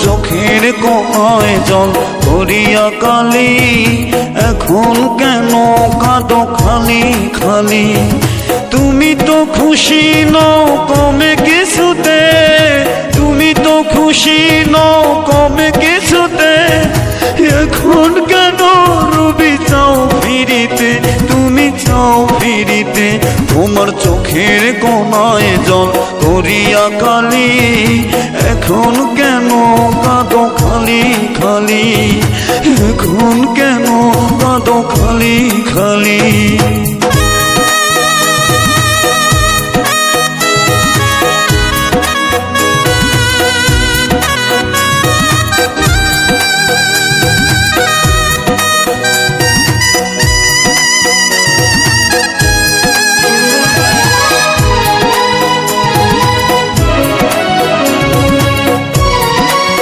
চোখের কোণায় জল করিয়া কালি, এখন কেন কাঁদো খালি খালি? তুমি তো খুশি নও কমে কিছুতে, তুমি তো খুশি নও কমে কিছুতে, এখন কেন রবি চাও ফিরিতে, তুমি চাও ফিরিতে। তোমার চোখের কোণায় জল করিয়া কালি, এখন কেন কাঁদো খালি খালি, এখন কেন কাঁদো খালি খালি?